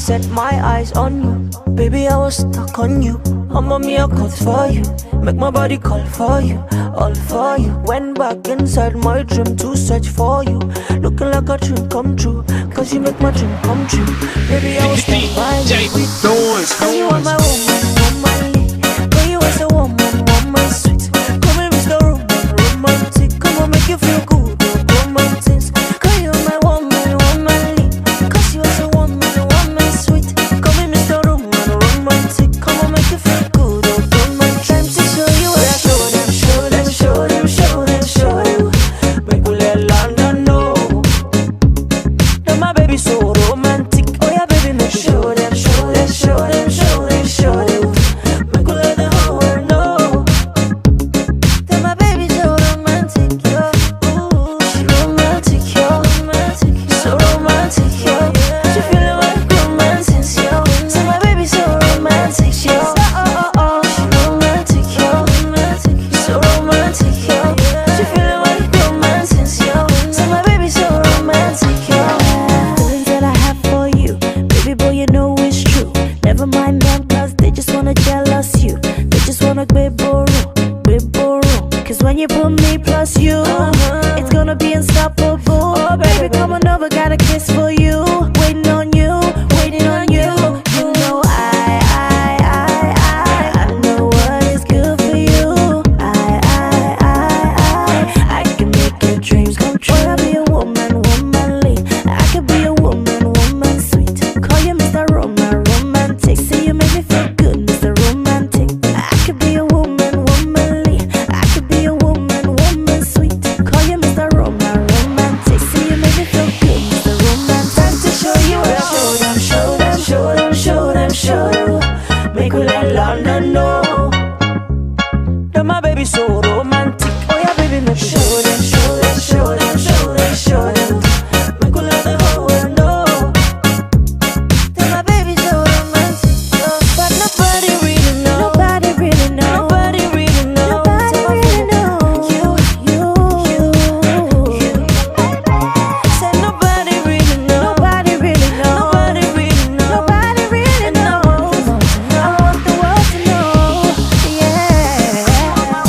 set my eyes on you. Baby, I was stuck on you. I'm on me a cut for you. Make my body call for you, all for you. Went back inside my dream to search for you. Looking like a dream come true, cause you make my dream come true. Baby, I was stuck by you. Cause you are my woman, womanly. Girl, you was a woman, woman sweet. Come and Mr. Romantic. Come on, make you feel good, romantic. Girl, you are my woman, womanly. Cause you was a woman, woman sweet. Come and Mr. Romantic. Come on, make you feel good, romantic. Time to show you what I show them, show them, show them, show them, show you. Make we let London know that my baby so romantic. Oh yeah, baby, make you show them, show them, show them, show them, show you. Make we let the whole world know that my baby so romantic, yo. Ooh, she romantic, yo. So romantic, yo. She feeling like romance, yo. So my baby so romantic, yo. She romantic, yo. So romantic, yo. She feeling like romance, yo. So my baby so romantic, yo. Feelings that I have for you, baby boy, you know it's true. Never mind them, cause they just wanna jealous you. They just wanna be borrow. Cause when you put me plus you, it's gonna be unstoppable. Oh baby, come on over, got a kiss for you. Waiting on you, waiting on you. You know I know what is good for you. I can make your dreams come true. Wanna be a woman, womanly. I could be a woman, woman sweet. Call you Mr. Romantic. Say you make me feel good, Mr. Romantic. I could be a woman, womanly. I could be a woman, woman sweet. Call you Mr. Romantic. Say you make me feel good, Mr. Romantic. Time to show you what I show them, show them, show them, show them, show you. Make we let London know that my baby so romantic. Oh yeah, baby, make me show them, show them, show them, show them, show them. Make we let the whole world know that my baby so romantic, yo. But nobody really know. Nobody really know. Nobody really know. Nobody really know. You. Said nobody really know. Nobody really know. Nobody really know. Nobody really know. I want the world to know. Yeah.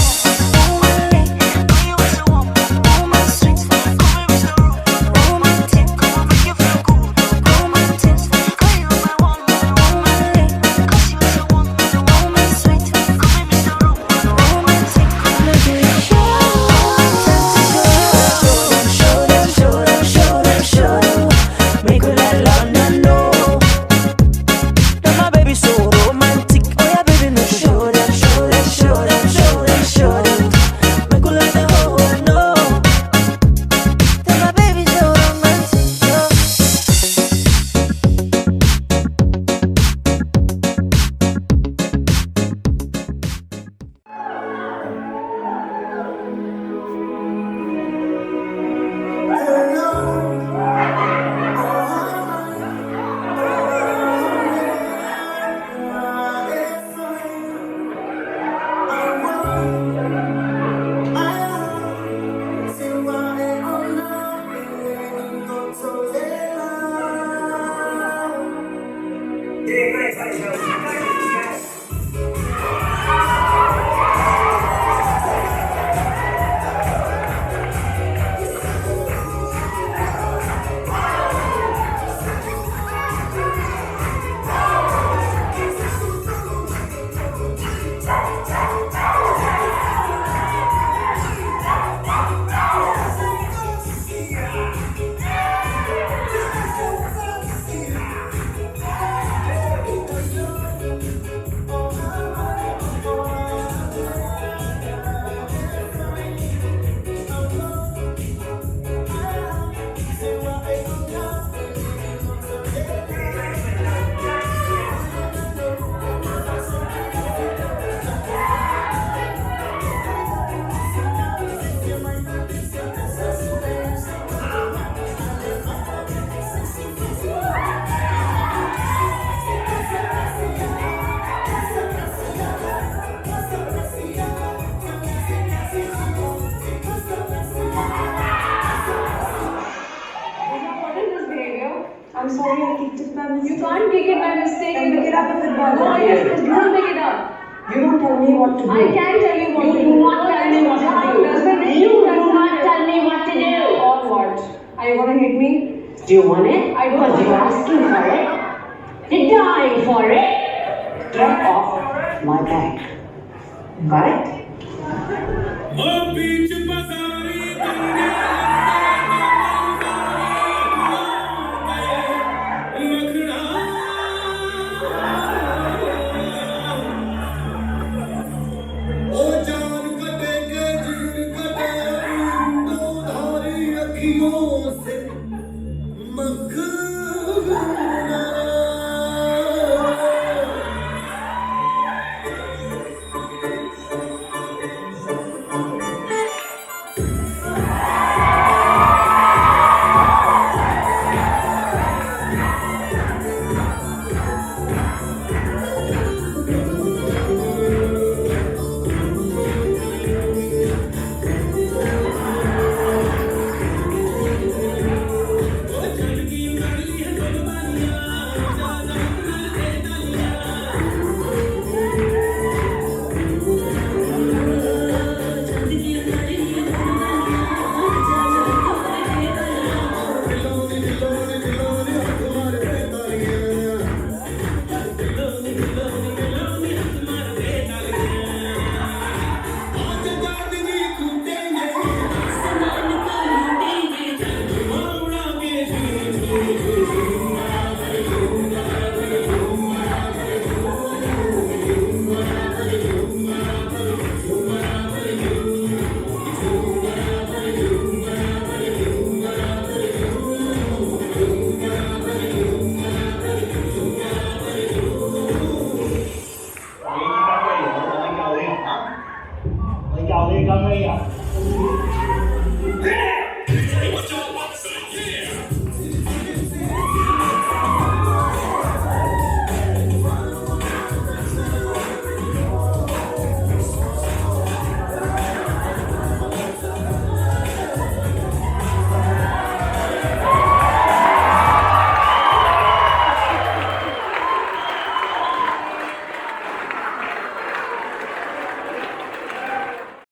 You can't take it by mistake. Then pick it up if it bothers No, you. don't pick it up. You don't tell me what to do. I can tell you what You to do do. not tell me what to do. Does it? You do not tell me what to do. Or what? Are you gonna hit me? Do you want it? I don't Because want you're it. asking for it. You're dying for it. Get off my back. Got it? Oh, beach bazaar.